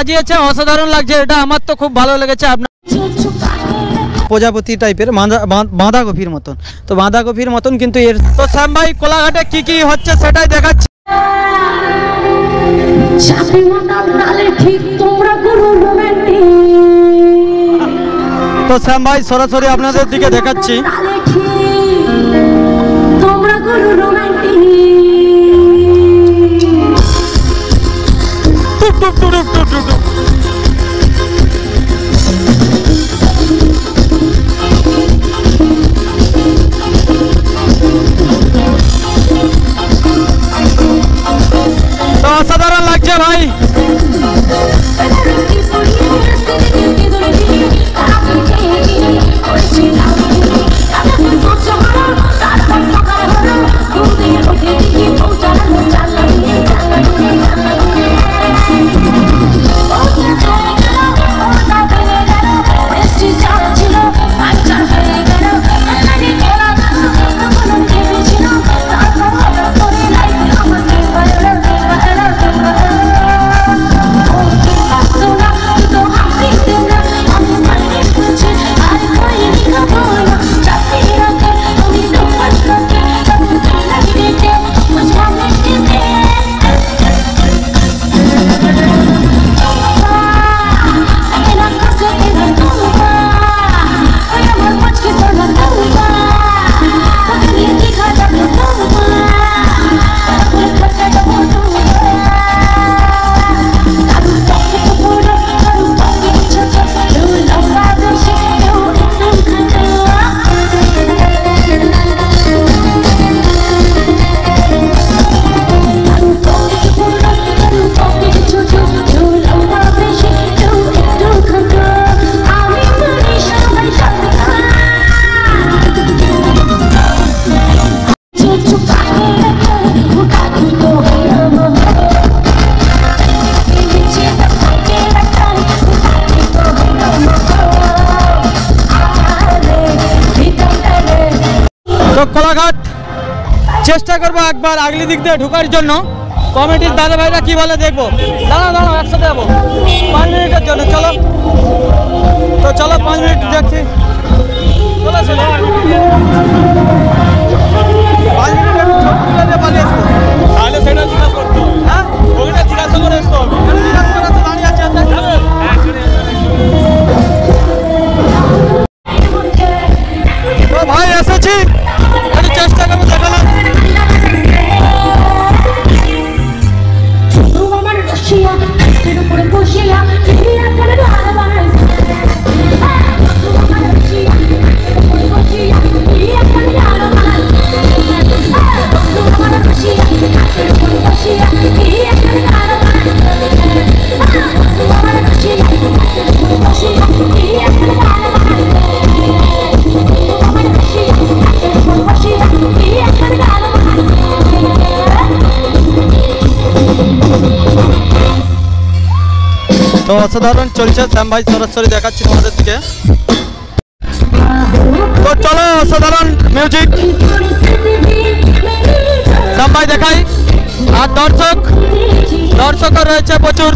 সাজিয়েছে, অসাধারণ লাগছে। এটা আমার তো খুব ভালো লেগেছে। আপনার প্রজাপতি টাইপের বাঁধাকপির মতন, তো বাঁধাকপির মতন কিন্তু এর। তো শ্যাম ভাই কোলাঘাটে কি কি হচ্ছে সেটাই দেখাচ্ছি। তো শ্যাম ভাই সরাসরি আপনাদের দিকে দেখাচ্ছি। তো অসাধারণ লাগছে ভাই। তো কোলাঘাট চেষ্টা করবো একবার আগলি দিক দিয়ে ঢোকার জন্য। কমিটির দাদা ভাইরা কি বলে দেখবো। দাঁড়াও একসাথে যাবো 5 মিনিটের জন্য। চলো তো চলো 5 মিনিট দেখছি। চলো 5 মিনিট পালিয়ে আসবো। তাহলে সেটা জিজ্ঞাসা করতো। হ্যাঁ ওইটা জিজ্ঞাসা করে আসতো। দাঁড়িয়ে আছে তো ভাই এসেছি, একটু চেষ্টা করবো দেখালাম। তো অসাধারণ চলছে। শ্যাম ভাই সরাসরি দেখাচ্ছি তোমাদের দিকে। তো চলো অসাধারণ মিউজিক শ্যাম ভাই দেখাই। আর দর্শকও রয়েছে প্রচুর।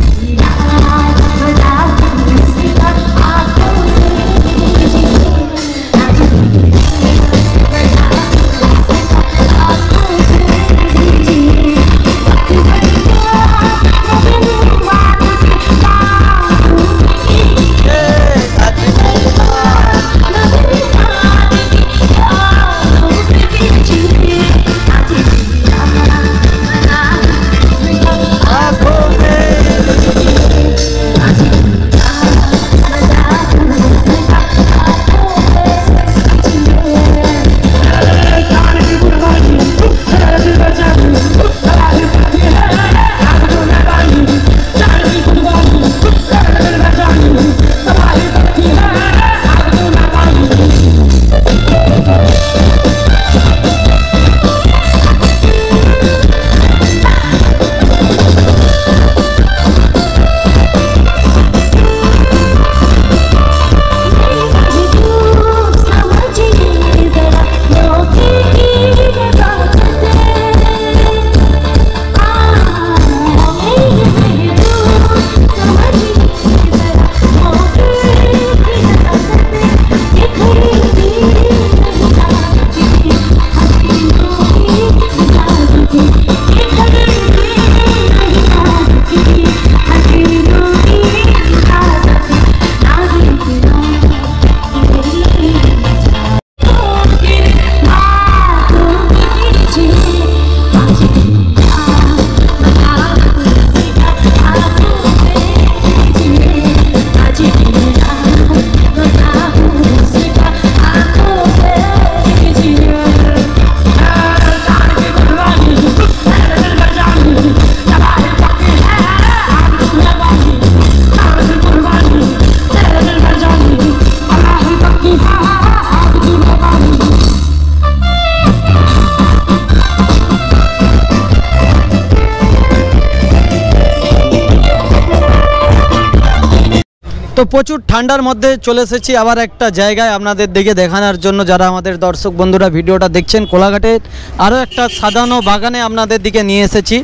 তো প্রচুর ঠান্ডার মধ্যে চলে এসেছি আবার একটা জায়গায় আপনাদের দিকে দেখানোর জন্য। যারা আমাদের দর্শক বন্ধুরা ভিডিওটা দেখছেন, কোলাঘাটের আরও একটা সাজানো বাগানে আপনাদের দিকে নিয়ে এসেছি,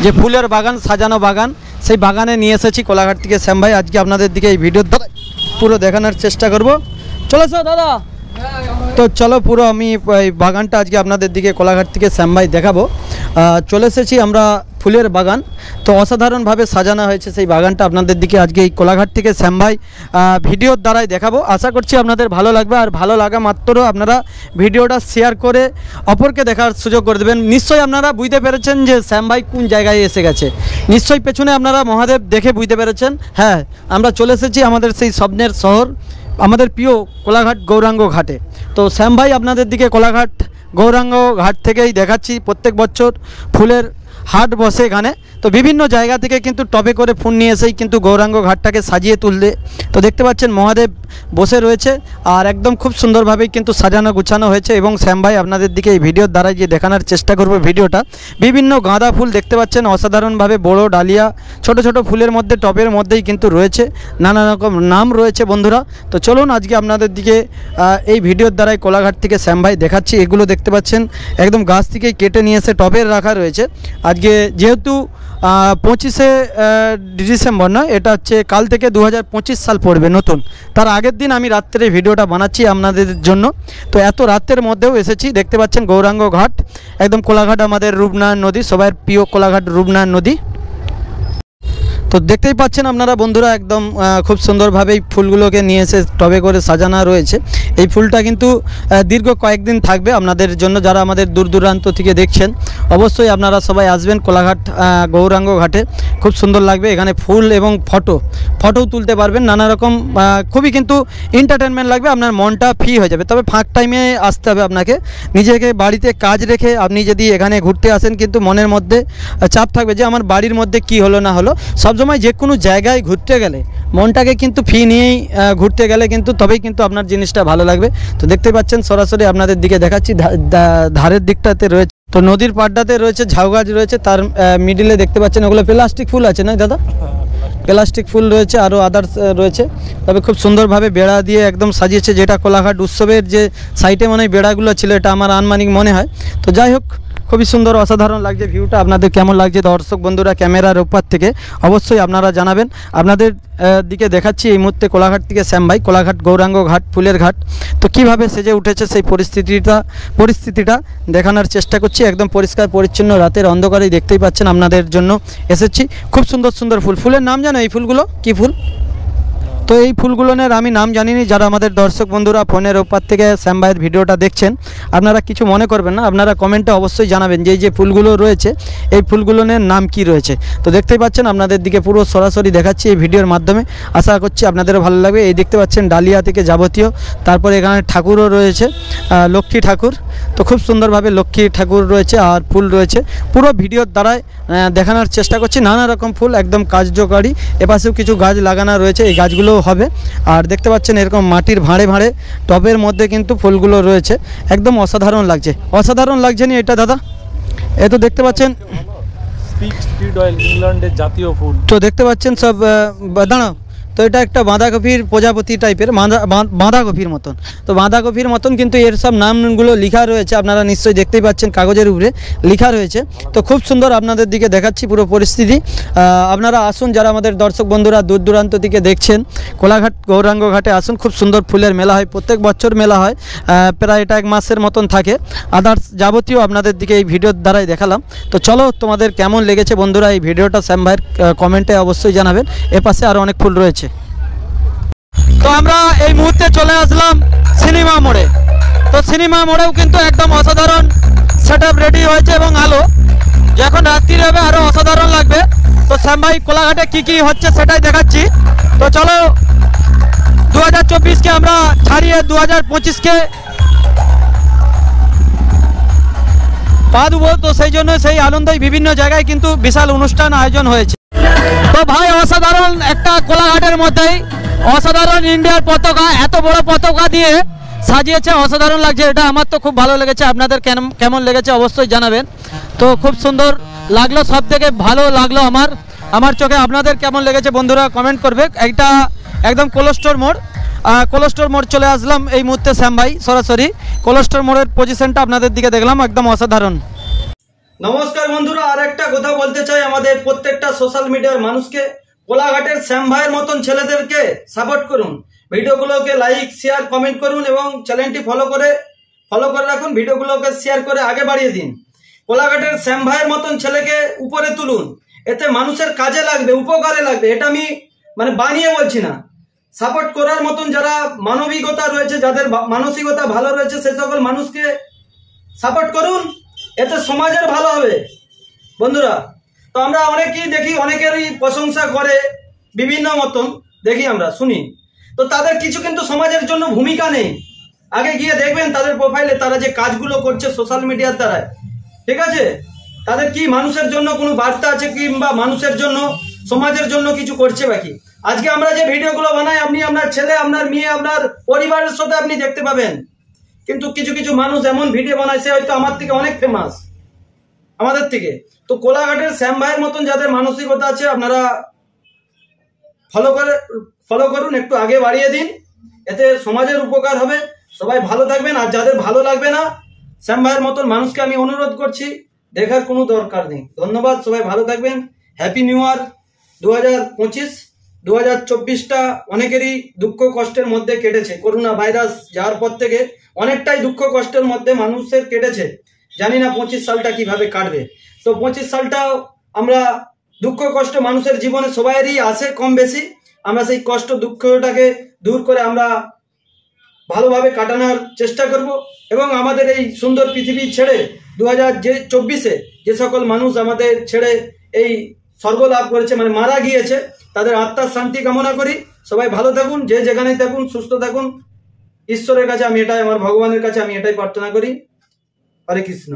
যে ফুলের বাগান, সাজানো বাগান, সেই বাগানে নিয়ে এসেছি কোলাঘাট থেকে শ্যাম ভাই। আজকে আপনাদের দিকে এই ভিডিওর দ্বারা পুরো দেখানোর চেষ্টা করব। চলেছো দাদা? তো চলো পুরো আমি এই বাগানটা আজকে আপনাদের দিকে কোলাঘাট থেকে শ্যাম ভাই দেখাবো। চলে এসেছি আমরা ফুলের বাগান, তো অসাধারণভাবে সাজানো হয়েছে সেই বাগানটা আপনাদের দিকে আজকে এই কোলাঘাট থেকে শ্যাম ভাই ভিডিওর দ্বারাই দেখাবো। আশা করছি আপনাদের ভালো লাগবে, আর ভালো লাগা মাত্র আপনারা ভিডিওটা শেয়ার করে অপরকে দেখার সুযোগ করে দেবেন। নিশ্চয়ই আপনারা বুঝতে পেরেছেন যে শ্যাম ভাই কোন জায়গায় এসে গেছে। নিশ্চয়ই পেছনে আপনারা মহাদেব দেখে বুঝতে পেরেছেন। হ্যাঁ, আমরা চলে এসেছি আমাদের সেই স্বপ্নের শহর, আমাদের প্রিয় কোলাঘাট গৌরাঙ্গ ঘাটে। তো শ্যাম ভাই আপনাদের দিকে কোলাঘাট গৌরাঙ্গ ঘাট থেকেই দেখাচ্ছি। প্রত্যেক বছর ফুলের হাট বসে এখানে, তো বিভিন্ন জায়গা থেকে কিন্তু টবে করে ফুল নিয়ে এসেই কিন্তু গৌরাঙ্গ ঘাটটাকে সাজিয়ে তুলতে। তো দেখতে পাচ্ছেন মহাদেব বসে রয়েছে, আর একদম খুব সুন্দরভাবেই কিন্তু সাজানো গুছানো হয়েছে। এবং শ্যাম ভাই আপনাদের দিকে এই ভিডিওর দ্বারাই যে দেখানোর চেষ্টা করব ভিডিওটা, বিভিন্ন গাঁদা ফুল দেখতে পাচ্ছেন অসাধারণভাবে, বড় ডালিয়া, ছোট ছোট ফুলের মধ্যে টবের মধ্যেই কিন্তু রয়েছে, নানা রকম নাম রয়েছে বন্ধুরা। তো চলুন আজকে আপনাদের দিকে এই ভিডিওর দ্বারাই কোলাঘাট থেকে শ্যাম ভাই দেখাচ্ছি। এগুলো দেখতে পাচ্ছেন একদম গাছ থেকেই কেটে নিয়ে এসে টবের রাখা রয়েছে। আজকে যেহেতু 25শে ডিসেম্বর নয়, এটা হচ্ছে কাল থেকে 2025 সাল পড়বে নতুন, তার আগের দিন আমি রাত্রে ভিডিওটা বানাচ্ছি আপনাদের জন্য। তো এত রাতের মধ্যেও এসেছি, দেখতে পাচ্ছেন গৌরাঙ্গ ঘাট, একদম কোলাঘাট আমাদের রূপনারায়ণ নদী, সবার প্রিয় কোলাঘাট রূপনারায়ণ নদী। তো দেখতেই পাচ্ছেন আপনারা বন্ধুরা, একদম খুব সুন্দরভাবেই ফুলগুলোকে নিয়ে এসে টবে করে সাজানো রয়েছে। এই ফুলটা কিন্তু দীর্ঘ কয়েকদিন থাকবে আপনাদের জন্য। যারা আমাদের দূর দূরান্ত থেকে দেখছেন, অবশ্যই আপনারা সবাই আসবেন কোলাঘাট গৌরাঙ্গ ঘাটে, খুব সুন্দর লাগবে। এখানে ফুল এবং ফটোও তুলতে পারবেন, নানা রকম খুবই কিন্তু এন্টারটেনমেন্ট লাগবে, আপনার মনটা ফ্রি হয়ে যাবে। তবে ফাঁক টাইমে আসতে হবে আপনাকে, নিজেকে বাড়িতে কাজ রেখে আপনি যদি এখানে ঘুরতে আসেন, কিন্তু মনের মধ্যে চাপ থাকবে যে আমার বাড়ির মধ্যে কি হলো না হলো। সবসময় যে কোনো জায়গায় ঘুরতে গেলে মনটাকে কিন্তু ফ্রি নিয়েই ঘুরতে গেলে কিন্তু তবেই কিন্তু আপনার জিনিসটা ভালো লাগবে। তো দেখতে পাচ্ছেন সরাসরি আপনাদের দিকে দেখাচ্ছি, ধারের দিকটাতে রয়েছে, তো নদীর পাড়টাতে রয়েছে ঝাউ গাছ রয়েছে, তার মিডিলে দেখতে পাচ্ছেন ওগুলো প্লাস্টিক ফুল আছে না দাদা? প্লাস্টিক ফুল রয়েছে, আরও আদার্স রয়েছে। তবে খুব সুন্দরভাবে বেড়া দিয়ে একদম সাজিয়েছে, যেটা কোলাঘাট উৎসবের যে সাইটে মনে হয় বেড়াগুলো ছিল, এটা আমার আনুমানিক মনে হয়। তো যাই হোক, খুবই সুন্দর অসাধারণ লাগছে ভিউটা। আপনাদের কেমন লাগছে দর্শক বন্ধুরা ক্যামেরার উপর থেকে অবশ্যই আপনারা জানাবেন। আপনাদের দিকে দেখাচ্ছি এই মুহূর্তে কোলাঘাট থেকে শ্যাম ভাই, কোলাঘাট গৌরাঙ্গ ঘাট, ফুলের ঘাট। তো কিভাবে সেজে উঠেছে সেই পরিস্থিতিটা দেখানোর চেষ্টা করছি। একদম পরিষ্কার পরিচ্ছন্ন, রাতের অন্ধকারেই দেখতেই পাচ্ছেন আপনাদের জন্য এসেছি। খুব সুন্দর সুন্দর ফুলের নাম জানো এই ফুলগুলো কী ফুল? তো এই ফুলগুলোর আমি নাম জানিনি। যারা আমাদের দর্শক বন্ধুরা ফোনের ওপর থেকে শ্যাম ভাইয়ের ভিডিওটা দেখছেন, আপনারা কিছু মনে করবেন না, আপনারা কমেন্টে অবশ্যই জানাবেন যে এই যে ফুলগুলো রয়েছে এই ফুলগুলোর নাম কি রয়েছে। তো দেখতেই পাচ্ছেন আপনাদের দিকে পুরো সরাসরি দেখাচ্ছি এই ভিডিওর মাধ্যমে, আশা করছি আপনাদেরও ভালো লাগবে। এই দেখতে পাচ্ছেন ডালিয়া থেকে যাবতীয়, তারপরে এখানে ঠাকুরও রয়েছে, লক্ষ্মী ঠাকুর। তো খুব সুন্দরভাবে লক্ষ্মী ঠাকুর রয়েছে আর ফুল রয়েছে, পুরো ভিডিওর দ্বারাই দেখানোর চেষ্টা করছি। নানা রকম ফুল একদম কার্যকারী, এপাশেও কিছু গাছ লাগানো রয়েছে, এই গাছগুলো হবে। আর দেখতে পাচ্ছেন এরকম মাটির ভাঁড়ে ভাঁড়ে টবের মধ্যে কিন্তু ফুলগুলো রয়েছে, একদম অসাধারণ লাগছে। অসাধারণ লাগছে না এটা দাদা? এ তো দেখতে পাচ্ছেন স্পিড অয়েল, ইংল্যান্ডের জাতীয় ফুল। তো দেখতে পাচ্ছেন সব দাঁড়াও, তো এটা একটা বাঁধাকপির প্রজাপতি টাইপের, বাঁধাকপির মতন। তো বাঁধাকপির মতন কিন্তু এর সব নামগুলো লেখা রয়েছে, আপনারা নিশ্চয়ই দেখতেই পাচ্ছেন কাগজের উপরে লেখা রয়েছে। তো খুব সুন্দর আপনাদের দিকে দেখাচ্ছি পুরো পরিস্থিতি। আপনারা আসুন, যারা আমাদের দর্শক বন্ধুরা দূর দূরান্ত থেকে দেখছেন, কোলাঘাট গৌরাঙ্গ ঘাটে আসুন। খুব সুন্দর ফুলের মেলা হয়, প্রত্যেক বছর মেলা হয়, প্রায় এটা 1 মাসের মতন থাকে। আদার্স যাবতীয় আপনাদের দিকে এই ভিডিওর দ্বারাই দেখালাম। তো চলো, তোমাদের কেমন লেগেছে বন্ধুরা এই ভিডিওটা শ্যাম ভাইয়ের কমেন্টে অবশ্যই জানাবেন। এর পাশে আরও অনেক ফুল রয়েছে। তো আমরা এই মুহূর্তে চলে আসলাম সিনেমা মোড়ে। তো সিনেমা মোড়েও কিন্তু একদম অসাধারণ সেটআপ রেডি হয়েছে, এবং আলো যখন রাত্রি হবে আরও অসাধারণ লাগবে। তো শ্যাম ভাই কোলাঘাটে কী হচ্ছে সেটাই দেখাচ্ছি। তো চলো 2024কে আমরা ছাড়িয়ে 2025কে পা দেবো। তো সেই জন্য সেই আনন্দই বিভিন্ন জায়গায় কিন্তু বিশাল অনুষ্ঠান আয়োজন হয়েছে। তো ভাই অসাধারণ একটা কোলাঘাটের মধ্যেই অসাধারণ ইন্ডিয়ার পতাকা, এত বড় পতাকা দিয়ে সাজিয়েছে, অসাধারণ লাগছে। এটা আমার তো খুব ভালো লেগেছে, আপনাদের কেমন লেগেছে অবশ্যই জানাবেন। তো খুব সুন্দর লাগলো, সব থেকে ভালো লাগলো আমার চোখে। আপনাদের কেমন লেগেছে বন্ধুরা কমেন্ট করবে। একদম কোলেস্টোর মোড়। কোলেস্টোর মোড় চলে আসলাম এই মুহূর্তে শ্যাম ভাই সরাসরি কোলেস্টোর মোড়ের পজিশনটা আপনাদের দিকে দেখলাম একদম অসাধারণ। নমস্কার বন্ধুরা, আর একটা কথা বলতে চাই আমাদের প্রত্যেকটা সোশ্যাল মিডিয়ার মানুষকে, কোলাঘাটের শ্যাম ভাইয়ের মতন ছেলেদেরকে সাপোর্ট করুন, ভিডিওগুলোকে লাইক শেয়ার কমেন্ট করুন এবং চ্যানেলটি ফলো করে রাখুন, ভিডিওগুলোকে শেয়ার করে আগে বাড়িয়ে দিন। কোলাঘাটের শ্যাম ভাইয়ের মতন ছেলেকে উপরে তুলুন, এতে মানুষের কাজে লাগবে, উপকারে লাগবে। এটা আমি বানিয়ে বলছি না। সাপোর্ট করার মতন যারা মানবিকতা রয়েছে, যাদের মানসিকতা ভালো রয়েছে, সে সকল মানুষকে সাপোর্ট করুন, এতে সমাজের ভালো হবে বন্ধুরা। তো আমরা অনেকেই দেখি, অনেকেরই প্রশংসা করে বিভিন্ন মতন দেখি, আমরা শুনি, তো তাদের কিছু কিন্তু সমাজের জন্য ভূমিকা নেই। আগে গিয়ে দেখবেন তাদের প্রোফাইলে তারা যে কাজগুলো করছে সোশ্যাল মিডিয়ার দ্বারায়, ঠিক আছে, তাদের কি মানুষের জন্য কোনো বার্তা আছে কিংবা মানুষের জন্য সমাজের জন্য কিছু করছে বাকি। আজকে আমরা যে ভিডিওগুলো বানাই, আপনি আপনার ছেলে, আপনার মেয়ে, আপনার পরিবারের সাথে আপনি দেখতে পাবেন, কিন্তু কিছু কিছু মানুষ এমন ভিডিও বানায় সে হয়তো আমার থেকে অনেক ফেমাস, আমাদের থেকে। তো কোলাঘাটের শ্যাম ভাইয়ের মতন যাদের মানসিকতা আছে আপনারা ফলো করুন, একটু আগে বাড়িয়ে দিন, এতে সমাজের উপকার হবে, সবাই ভালো থাকবেন। আর যাদের ভালো লাগবে না, শ্যাম ভাইয়ের মতন মানুষকে আমি অনুরোধ করছি দেখার কোনো দরকার নেই। ধন্যবাদ, সবাই ভালো থাকবেন। Happy new year 2025। 2024টা অনেকেরই দুঃখ কষ্টের মধ্যে কেটেছে, করোনা ভাইরাস যাওয়ার পর থেকে অনেকটাই দুঃখ কষ্টের মধ্যে মানুষের কেটেছে। জানি না 25 সালটা কিভাবে কাটবে। তো 25 সালটাও আমরা দুঃখ কষ্ট মানুষের জীবনে সবাইয়েরই আসে কম বেশি, আমরা সেই কষ্ট দুঃখটাকে দূর করে আমরা ভালোভাবে কাটানোর চেষ্টা করব এবং আমাদের এই সুন্দর পৃথিবী ছেড়ে 2024-এ যে সকল মানুষ আমাদের ছেড়ে এই স্বর্গ লাভ করেছে, মারা গিয়েছে, তাদের আত্মার শান্তি কামনা করি। সবাই ভালো থাকুন, যে যেখানেই থাকুন, সুস্থ থাকুন। ঈশ্বরের কাছে আমি এটাই, আমার ভগবানের কাছে আমি এটাই প্রার্থনা করি। হরে কৃষ্ণ।